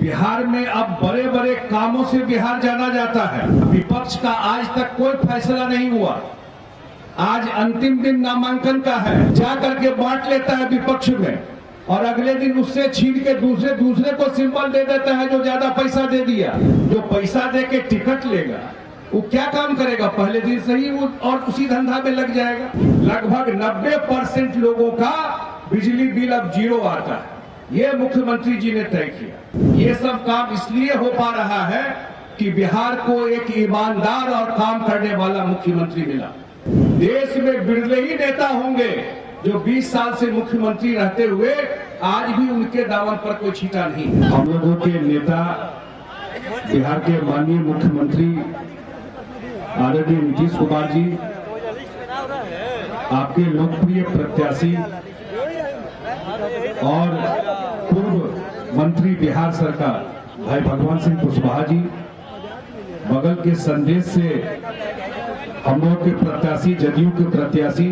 बिहार में अब बड़े बड़े कामों से बिहार जाना जाता है। विपक्ष का आज तक कोई फैसला नहीं हुआ। आज अंतिम दिन नामांकन का है, जा करके बांट लेता है विपक्ष में और अगले दिन उससे छीन के दूसरे को सिंबल दे देता है जो ज्यादा पैसा दे दिया। जो पैसा दे के टिकट लेगा वो क्या काम करेगा, पहले दिन से ही वो और उसी धंधा में लग जाएगा। लगभग 90% लोगों का बिजली बिल अब जीरो आता है, ये मुख्यमंत्री जी ने तय किया। ये सब काम इसलिए हो पा रहा है कि बिहार को एक ईमानदार और काम करने वाला मुख्यमंत्री मिला। देश में बिरले ही नेता होंगे जो 20 साल से मुख्यमंत्री रहते हुए आज भी उनके दामन पर कोई छीटा नहीं। हम लोगों के नेता बिहार के माननीय मुख्यमंत्री आदरणीय नीतीश कुमार जी, आपके लोकप्रिय प्रत्याशी और पूर्व मंत्री बिहार सरकार भाई भगवान सिंह कुशवाहा जी, बगल के संदेश से हम लोग के प्रत्याशी जदयू के प्रत्याशी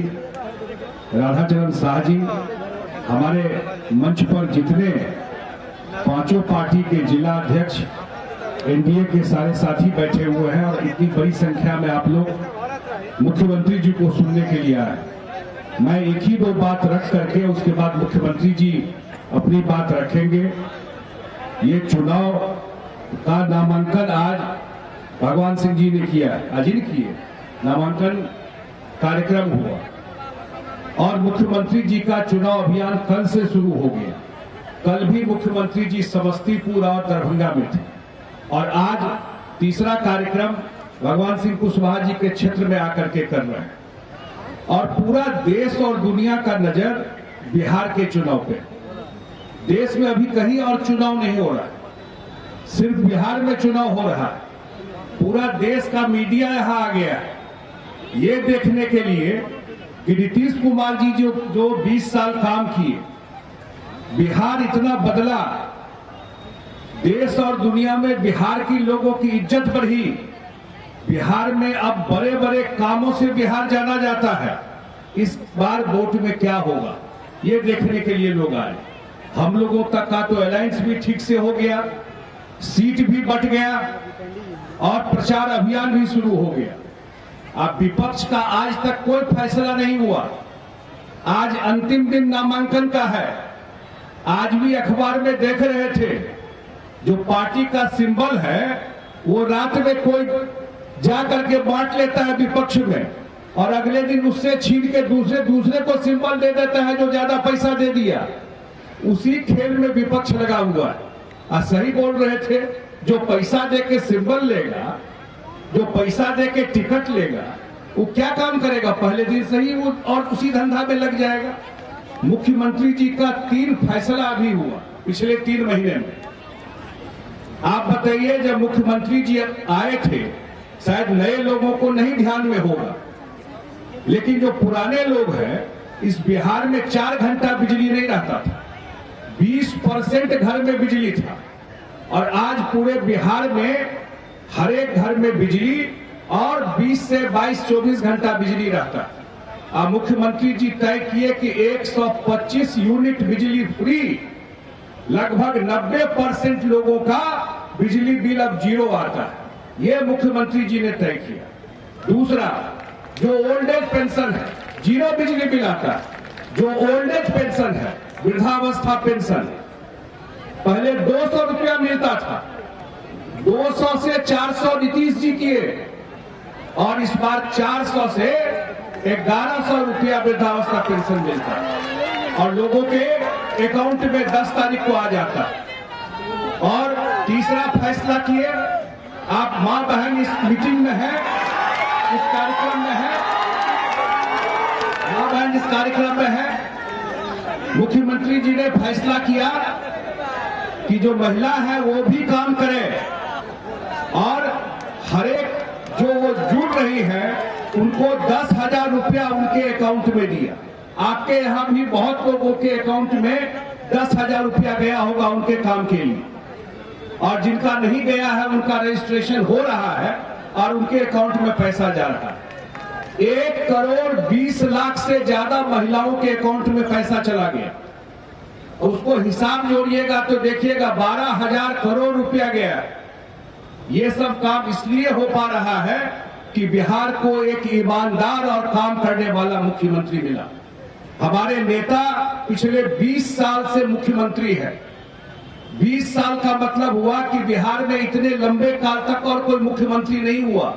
राधाचरण शाह जी, हमारे मंच पर जितने पांचों पार्टी के जिला अध्यक्ष एनडीए के सारे साथी बैठे हुए हैं और इतनी बड़ी संख्या में आप लोग मुख्यमंत्री जी को सुनने के लिए आए। मैं एक ही दो बात रख करके उसके बाद मुख्यमंत्री जी अपनी बात रखेंगे। ये चुनाव का नामांकन आज भगवान सिंह जी ने किया, आज ही किए, नामांकन कार्यक्रम हुआ और मुख्यमंत्री जी का चुनाव अभियान कल से शुरू हो गया। कल भी मुख्यमंत्री जी समस्तीपुर और दरभंगा में थे और आज तीसरा कार्यक्रम भगवान सिंह कुशवाहा जी के क्षेत्र में आकर के कर रहे हैं और पूरा देश और दुनिया का नजर बिहार के चुनाव पे। देश में अभी कहीं और चुनाव नहीं हो रहा, सिर्फ बिहार में चुनाव हो रहा है। पूरा देश का मीडिया यहां आ गया ये देखने के लिए कि नीतीश कुमार जी जो 20 साल काम किए, बिहार इतना बदला, देश और दुनिया में बिहार की लोगों की इज्जत बढ़ी। बिहार में अब बड़े बड़े कामों से बिहार जाना जाता है। इस बार वोट में क्या होगा ये देखने के लिए लोग आए। हम लोगों तक का तो अलायंस भी ठीक से हो गया, सीट भी बट गया और प्रचार अभियान भी शुरू हो गया। अब विपक्ष का आज तक कोई फैसला नहीं हुआ। आज अंतिम दिन नामांकन का है। आज भी अखबार में देख रहे थे जो पार्टी का सिंबल है वो रात में कोई जा करके बांट लेता है विपक्ष में और अगले दिन उससे छीन के दूसरे को सिंबल दे देता है जो ज्यादा पैसा दे दिया। उसी खेल में विपक्ष लगा हुआ है। सही बोल रहे थे, जो पैसा दे के सिंबल लेगा, जो पैसा दे के टिकट लेगा वो क्या काम करेगा, पहले दिन से ही वो और उसी धंधा में लग जाएगा। मुख्यमंत्री जी का 3 फैसला अभी हुआ पिछले 3 महीने में। आप बताइए, जब मुख्यमंत्री जी आए थे शायद नए लोगों को नहीं ध्यान में होगा, लेकिन जो पुराने लोग हैं, इस बिहार में 4 घंटा बिजली नहीं रहता था, 20% घर में बिजली था और आज पूरे बिहार में हर एक घर में बिजली और 20 से 22-24 घंटा बिजली रहता है। मुख्यमंत्री जी तय किए कि 125 यूनिट बिजली फ्री, लगभग 90% लोगों का बिजली बिल अब जीरो आता है, ये मुख्यमंत्री जी ने तय किया। दूसरा, जो ओल्ड एज पेंशन है, जीरो बिजली बिल आता है। जो ओल्ड एज पेंशन है, वृद्धावस्था पेंशन, पहले 200 रुपया मिलता था, 200 से 400 नीतीश जी किए और इस बार 400 से 1100 रुपया वृद्धावस्था पेंशन मिलता है और लोगों के अकाउंट में 10 तारीख को आ जाता है। और तीसरा फैसला किए, आप मां बहन इस मीटिंग में है, इस कार्यक्रम में है, मां बहन इस कार्यक्रम में है, मुख्यमंत्री जी ने फैसला किया कि जो महिला है वो भी काम करे और हर एक जो वो जुड़ रही है उनको 10,000 रुपया उनके अकाउंट में दिया। आपके यहां भी बहुत लोगों के अकाउंट में 10,000 रुपया गया होगा उनके काम के लिए और जिनका नहीं गया है उनका रजिस्ट्रेशन हो रहा है और उनके अकाउंट में पैसा जा रहा है। 1 करोड़ 20 लाख से ज्यादा महिलाओं के अकाउंट में पैसा चला गया उसको हिसाब जोड़िएगा तो देखिएगा 12,000 करोड़ रुपया गया। ये सब काम इसलिए हो पा रहा है कि बिहार को एक ईमानदार और काम करने वाला मुख्यमंत्री मिला। हमारे नेता पिछले 20 साल से मुख्यमंत्री है। 20 साल का मतलब हुआ कि बिहार में इतने लंबे काल तक और कोई मुख्यमंत्री नहीं हुआ,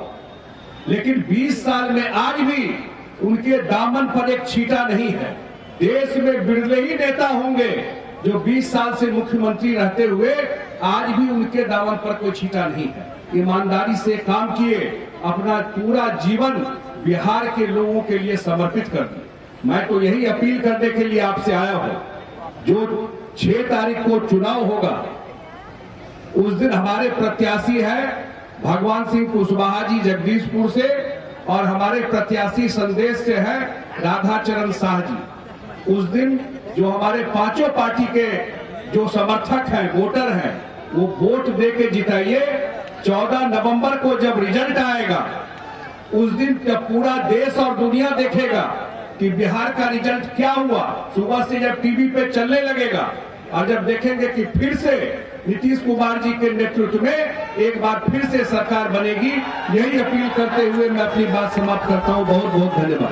लेकिन 20 साल में आज भी उनके दामन पर एक छींटा नहीं है। देश में बिरले ही नेता होंगे जो 20 साल से मुख्यमंत्री रहते हुए आज भी उनके दामन पर कोई छींटा नहीं है। ईमानदारी से काम किए, अपना पूरा जीवन बिहार के लोगों के लिए समर्पित कर दिए। मैं तो यही अपील करने के लिए आपसे आया हूं, जो 6 तारीख को चुनाव होगा उस दिन हमारे प्रत्याशी है भगवान सिंह कुशवाहा जी जगदीशपुर से, और हमारे प्रत्याशी संदेश से है राधाचरण शाह जी। उस दिन जो हमारे पांचों पार्टी के जो समर्थक हैं, वोटर हैं, वो वोट दे के जिताइए। 14 नवंबर को जब रिजल्ट आएगा उस दिन जब पूरा देश और दुनिया देखेगा कि बिहार का रिजल्ट क्या हुआ, सुबह से जब टीवी पे चलने लगेगा, और जब देखेंगे कि फिर से नीतीश कुमार जी के नेतृत्व में एक बार फिर से सरकार बनेगी, यही अपील करते हुए मैं अपनी बात समाप्त करता हूं। बहुत बहुत धन्यवाद।